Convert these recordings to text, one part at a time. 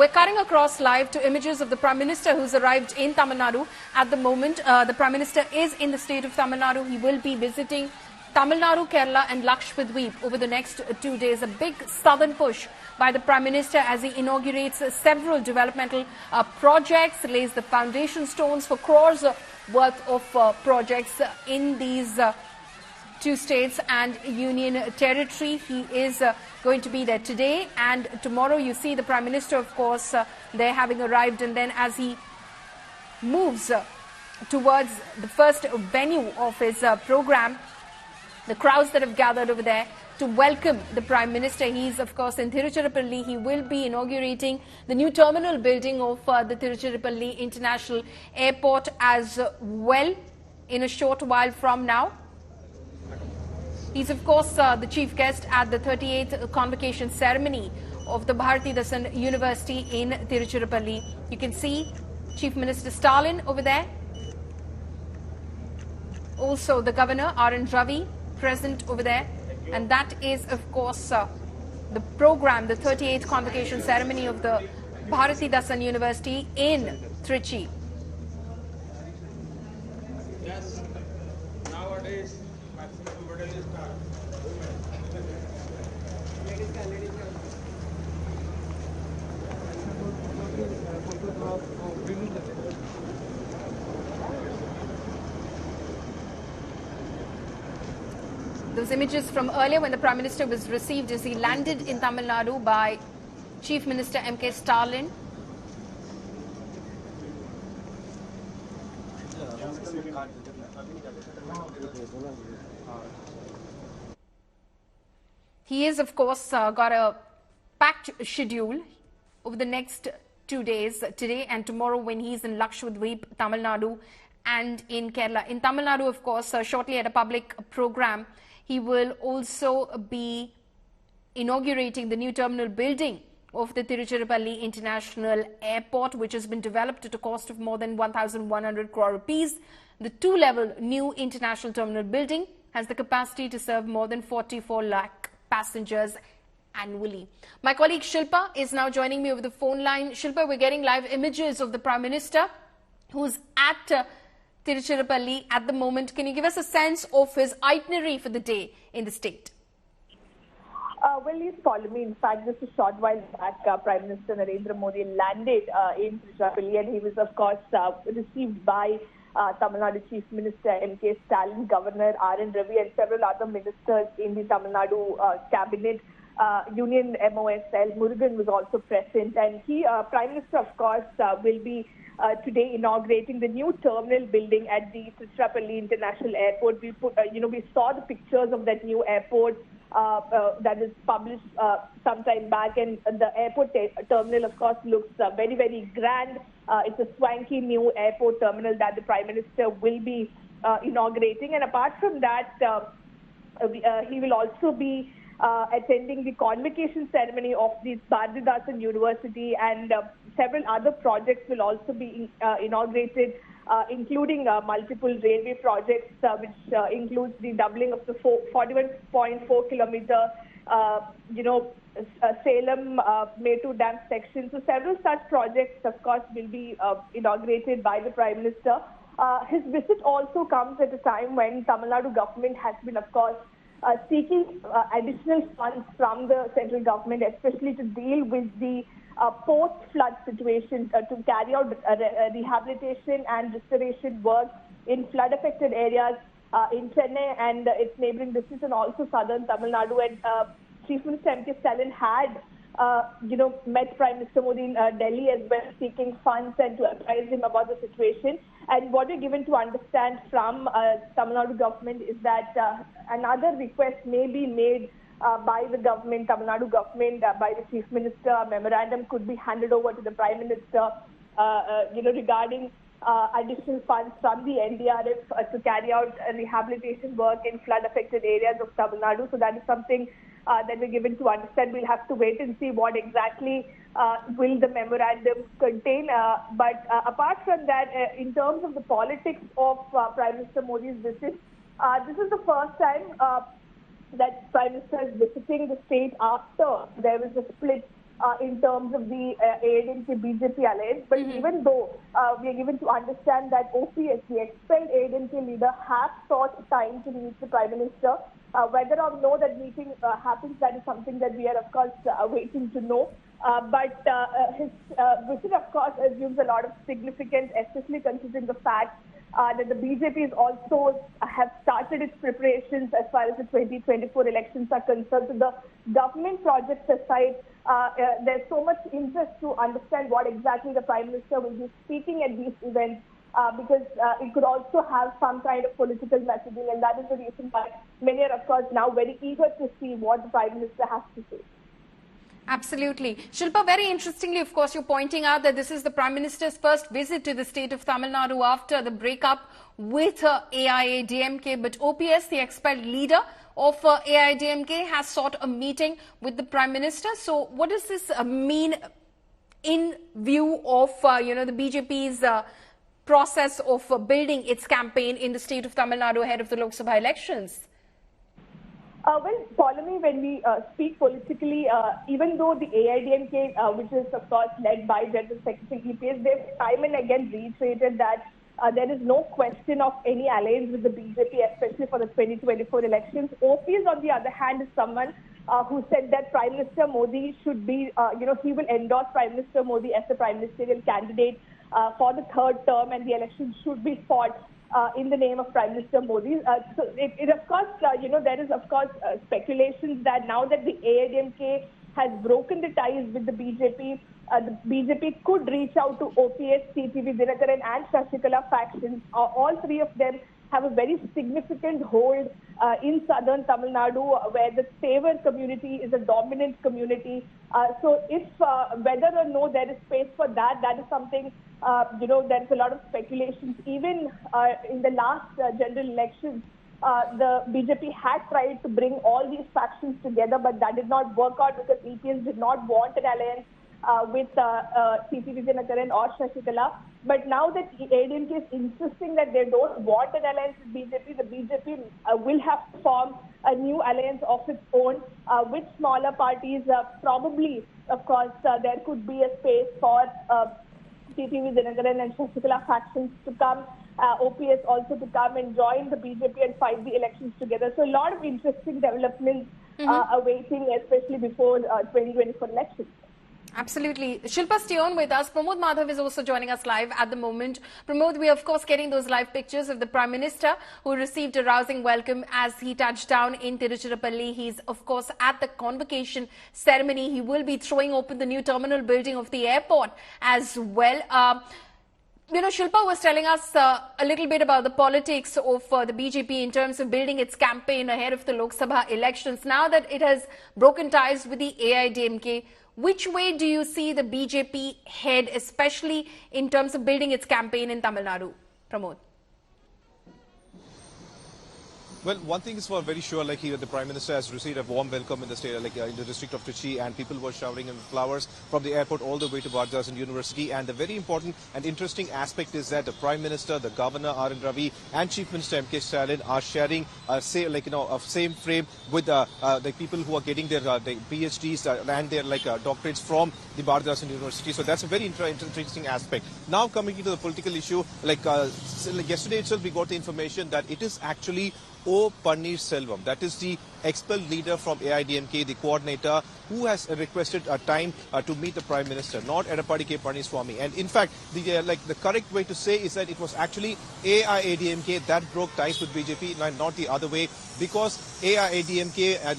We're cutting across live to images of the Prime Minister who's arrived in Tamil Nadu at the moment. The Prime Minister is in the state of Tamil Nadu. He will be visiting Tamil Nadu, Kerala and Lakshadweep over the next 2 days. A big southern push by the Prime Minister as he inaugurates several developmental projects, lays the foundation stones for crores worth of projects in these two states and union territory. He is going to be there today and tomorrow. You see the Prime Minister, of course, there having arrived, and then as he moves towards the first venue of his program, the crowds that have gathered over there to welcome the Prime Minister. He's, of course, in Tiruchirappalli. He will be inaugurating the new terminal building of the Tiruchirappalli International Airport as well in a short while from now. He's, of course, the chief guest at the 38th Convocation ceremony of the Bharathidasan University in Tiruchirappalli. You can see Chief Minister Stalin over there. Also, the Governor, R.N. Ravi, present over there. And that is, of course, the program, the 38th Convocation ceremony of the Bharathidasan University in Trichy. Yes, nowadays, those images from earlier when the Prime Minister was received as he landed in Tamil Nadu by Chief Minister M.K. Stalin. He is, of course, got a packed schedule over the next 2 days, today and tomorrow, when he's in Lakshadweep, Tamil Nadu, and in Kerala. In Tamil Nadu, of course, shortly at a public program, he will also be inaugurating the new terminal building of the Tiruchirappalli International Airport, which has been developed at a cost of more than 1,100 crore rupees. The two-level new international terminal building has the capacity to serve more than 44 lakh passengers annually. My colleague Shilpa is now joining me over the phone line. Shilpa, we're getting live images of the Prime Minister who's at Tiruchirappalli at the moment. Can you give us a sense of his itinerary for the day in the state? Well, he's followed me. In fact, just a short while back, Prime Minister Narendra Modi landed in Tiruchirappalli, and he was, of course, received by Tamil Nadu Chief Minister M.K. Stalin, Governor R.N. Ravi, and several other ministers in the Tamil Nadu cabinet. Union MOSL Murugan was also present, and he, Prime Minister, of course, will be today inaugurating the new terminal building at the Tiruchirappalli International Airport. We put, we saw the pictures of that new airport that is published some time back, and the airport terminal, of course, looks very, very grand. It's a swanky new airport terminal that the Prime Minister will be inaugurating, and apart from that, he will also be attending the convocation ceremony of the Bharathidasan University, and several other projects will also be inaugurated, including multiple railway projects, which includes the doubling of the 41.4 kilometer, Salem-Metu Dam section. So several such projects, of course, will be inaugurated by the Prime Minister. His visit also comes at a time when Tamil Nadu government has been, of course, seeking additional funds from the central government, especially to deal with the post-flood situation, to carry out rehabilitation and restoration work in flood-affected areas in Chennai and its neighboring districts, and also southern Tamil Nadu. And Chief Minister M.K. Stalin had, met Prime Minister Modi in Delhi as well, seeking funds and to advise him about the situation. And what we're given to understand from Tamil Nadu government is that another request may be made by the government, Tamil Nadu government, by the Chief Minister. A memorandum could be handed over to the Prime Minister, regarding additional funds from the NDRF to carry out rehabilitation work in flood-affected areas of Tamil Nadu. So that is something that we're given to understand. We'll have to wait and see what exactly will the memorandum contain. But apart from that, in terms of the politics of Prime Minister Modi's visit, this is the first time that Prime Minister is visiting the state after there was a split in terms of the AIDMK-BJP alliance. But even though we are given to understand that OPS, the expelled AIDMK leader, has sought time to meet the Prime Minister. Whether or no that meeting happens, that is something that we are, of course, waiting to know. But his visit, of course, assumes a lot of significance, especially considering the fact that the BJP is also have started its preparations as far as the 2024 elections are concerned. So the government projects aside, there's so much interest to understand what exactly the Prime Minister will be speaking at these events. Because it could also have some kind of political messaging, and that is the reason why many are, of course, now very eager to see what the Prime Minister has to say. Absolutely. Shilpa, very interestingly, of course, you're pointing out that this is the Prime Minister's first visit to the state of Tamil Nadu after the breakup with AIADMK. But OPS, the expelled leader of AIADMK, has sought a meeting with the Prime Minister. So what does this mean in view of, the BJP's process of building its campaign in the state of Tamil Nadu ahead of the Lok Sabha elections? Well, Pauline, when we speak politically, even though the AIDMK, which is of course led by General Secretary EPS, they've time and again reiterated that there is no question of any alliance with the BJP, especially for the 2024 elections. OPS, on the other hand, is someone who said that Prime Minister Modi should be, he will endorse Prime Minister Modi as the prime ministerial candidate for the third term, and the elections should be fought in the name of Prime Minister Modi. So it of course, there is of course speculations that now that the AIDMK has broken the ties with the BJP could reach out to OPS, TTV Dinakaran and Shashikala factions. All three of them have a very significant hold in southern Tamil Nadu, where the Saver community is a dominant community. So if whether or no there is space for that, that is something, there's a lot of speculations. Even in the last general elections, the BJP had tried to bring all these factions together, but that did not work out because EPS did not want an alliance with TTV Dinakaran or Shashikala. But now that AIDMK is insisting that they don't want an alliance with BJP, the BJP will have to form a new alliance of its own with smaller parties. Probably, of course, there could be a space for TTV Dinakaran and Shashikala factions to come, OPS also to come and join the BJP and fight the elections together. So a lot of interesting developments awaiting, especially before 2024 elections. Absolutely. Shilpa, stay on with us. Pramod Madhav is also joining us live at the moment. Pramod, we are of course getting those live pictures of the Prime Minister who received a rousing welcome as he touched down in Tiruchirappalli. He's of course at the convocation ceremony. He will be throwing open the new terminal building of the airport as well. Shilpa was telling us a little bit about the politics of the BJP in terms of building its campaign ahead of the Lok Sabha elections. Now that it has broken ties with the AIDMK, which way do you see the BJP head, especially in terms of building its campaign in Tamil Nadu? Pramod. Well, one thing is for very sure, the Prime Minister has received a warm welcome in the state, in the district of Trichy, and people were showering in flowers from the airport all the way to Bharathidasan University. And the very important and interesting aspect is that the Prime Minister, the Governor R.N. Ravi, and Chief Minister M.K. Stalin are sharing, same frame with the people who are getting their PhDs and their doctorates from the Bharathidasan University. So that's a very interesting aspect. Now coming into the political issue, yesterday itself we got the information that it is actually O. Selvam, that is the expelled leader from AIDMK, the coordinator, who has requested a time to meet the Prime Minister, not Edappadi K. Palaniswamy. And in fact, the correct way to say is that it was actually AIADMK that broke ties with BJP, not the other way, because AIADMK had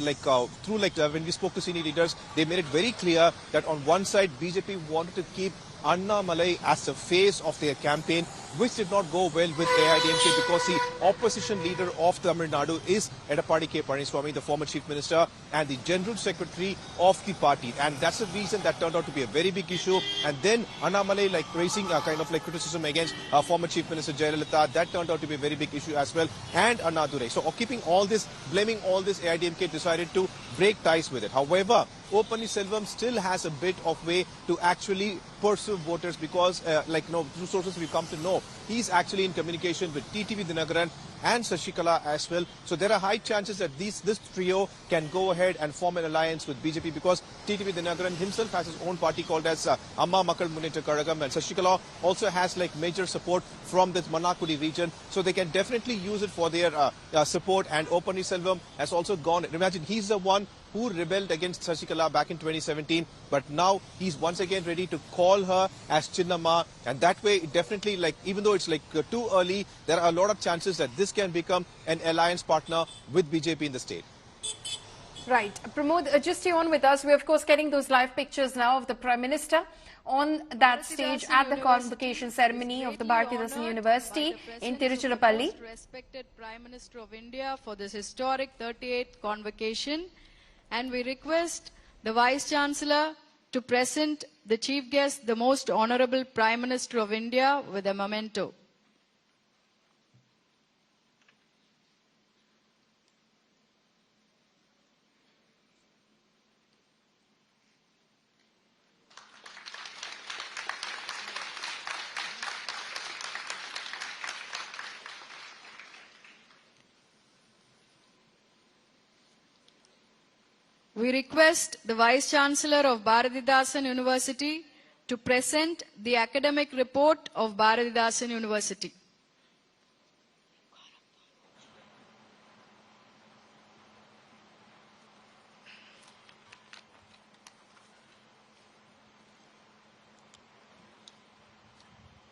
when we spoke to senior leaders, they made it very clear that on one side BJP wanted to keep Annamalai as the face of their campaign, which did not go well with AIDMK because the opposition leader of Tamil Nadu is Edappadi K. Palaniswamy, the former Chief Minister and the General Secretary of the party. And that's the reason that turned out to be a very big issue. And then Annamalai raising criticism against former Chief Minister Jayalalitha, that turned out to be a very big issue as well. And Annadurai. So keeping all this, blaming all this, AIDMK decided to break ties with it. However, O. Selvam still has a bit of way to actually pursue voters because, through sources we've come to know, he's actually in communication with TTV Dinakaran and Shashikala as well. So there are high chances that this trio can go ahead and form an alliance with BJP because TTV Dinagaran himself has his own party called as Amma Makkal Muneta Karagam, and Sashikala also has like major support from this Manakudi region, so they can definitely use it for their support. And O Selvam has also gone. Imagine, he's the one who rebelled against Sashikala back in 2017, but now he's once again ready to call her as Chinnamma, and that way it definitely, like, even though it's like too early, there are a lot of chances that this can become an alliance partner with BJP in the state. Right. Pramod, just stay on with us. We're of course getting those live pictures now of the Prime Minister on that stage at the convocation ceremony of the Bharathidasan University in Tiruchirappalli. Respected Prime Minister of India for this historic 38th convocation. And we request the Vice Chancellor to present the Chief Guest, the Most Honourable Prime Minister of India, with a memento. We request the Vice Chancellor of Bharathidasan University to present the academic report of Bharathidasan University.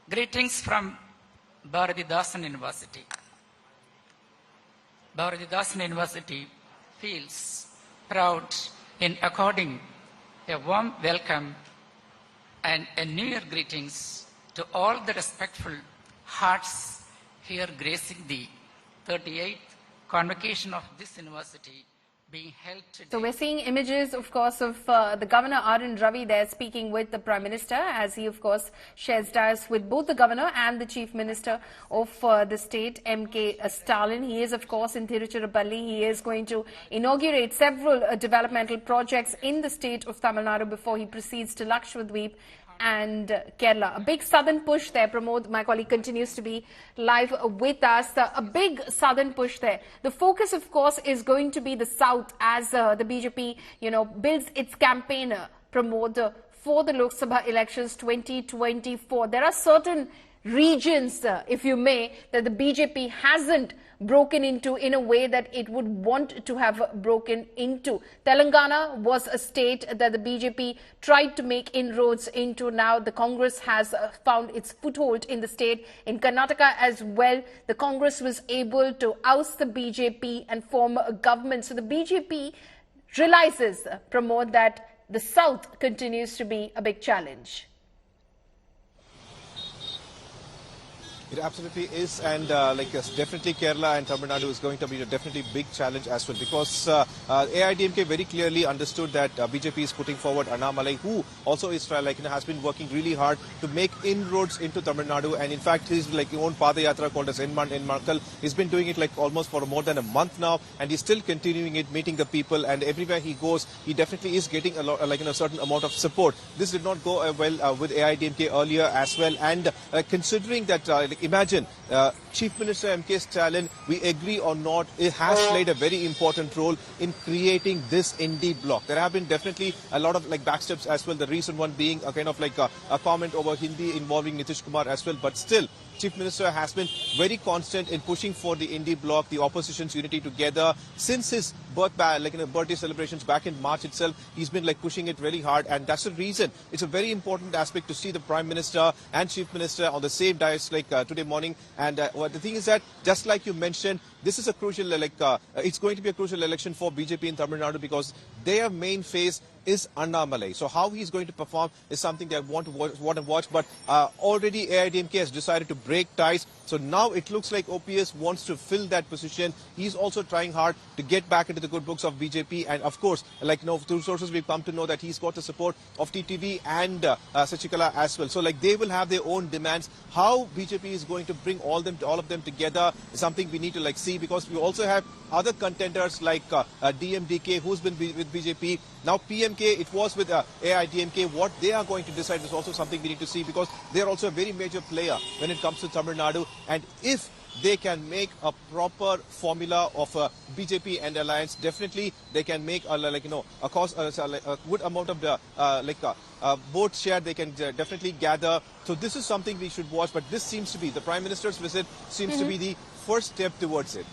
Greetings from Bharathidasan University. Bharathidasan University feels proud in according a warm welcome and a New Year greetings to all the respectful hearts here gracing the 38th convocation of this university being held today. So we're seeing images, of course, of the Governor R.N. Ravi there speaking with the Prime Minister, as he, of course, shares dais with both the Governor and the Chief Minister of the state, M.K. Stalin. He is, of course, in Tiruchirappalli. He is going to inaugurate several developmental projects in the state of Tamil Nadu before he proceeds to Lakshadweep and Kerala. A big southern push there. Pramod, my colleague, continues to be live with us. A big southern push there. The focus, of course, is going to be the south as the BJP, builds its campaign, Pramod, for the Lok Sabha elections 2024. There are certain regions, if you may, that the BJP hasn't broken into in a way that it would want to have broken into. Telangana was a state that the BJP tried to make inroads into. Now the Congress has found its foothold in the state. In Karnataka as well, the Congress was able to oust the BJP and form a government. So the BJP realizes, Pramod, that the south continues to be a big challenge. It absolutely is, and definitely Kerala and Tamil Nadu is going to be a definitely big challenge as well, because AIDMK very clearly understood that BJP is putting forward Annamalai, who also is has been working really hard to make inroads into Tamil Nadu, and in fact his own Padayatra called as Enmarkal. He's been doing it almost for more than a month now, and he's still continuing it, meeting the people, and everywhere he goes, he definitely is getting a lot, a certain amount of support. This did not go well with AIDMK earlier as well, and considering that. Imagine, Chief Minister M.K. Stalin, we agree or not, it has played a very important role in creating this indie bloc. There have been definitely a lot of backsteps as well, the recent one being a kind of a comment over Hindi involving Nitish Kumar as well, but still, Chief Minister has been very constant in pushing for the indie bloc, the opposition's unity together. Since his birthday celebrations back in March itself, he's been pushing it really hard, and that's the reason it's a very important aspect to see the Prime Minister and Chief Minister on the same dais today morning. And the thing is that, just like you mentioned, this is a crucial, it's going to be a crucial election for BJP in Tamil Nadu, because their main face is Annamalai. So how he's going to perform is something they want to watch. But already AIDMK has decided to break ties. So now it looks like OPS wants to fill that position. He's also trying hard to get back into the good books of BJP. And of course, through sources we've come to know that he's got the support of TTV and Sachikala as well. So they will have their own demands. How BJP is going to bring all of them together is something we need to see, because we also have other contenders like DMDK, who's been with BJP. Now PMK, it was with AIDMK. What they are going to decide is also something we need to see, because they are also a very major player when it comes to Tamil Nadu. And if they can make a proper formula of BJP and alliance. Definitely, they can make a good amount of the vote share. They can definitely gather. So this is something we should watch. But this seems to be the Prime Minister's visit seems to be the first step towards it.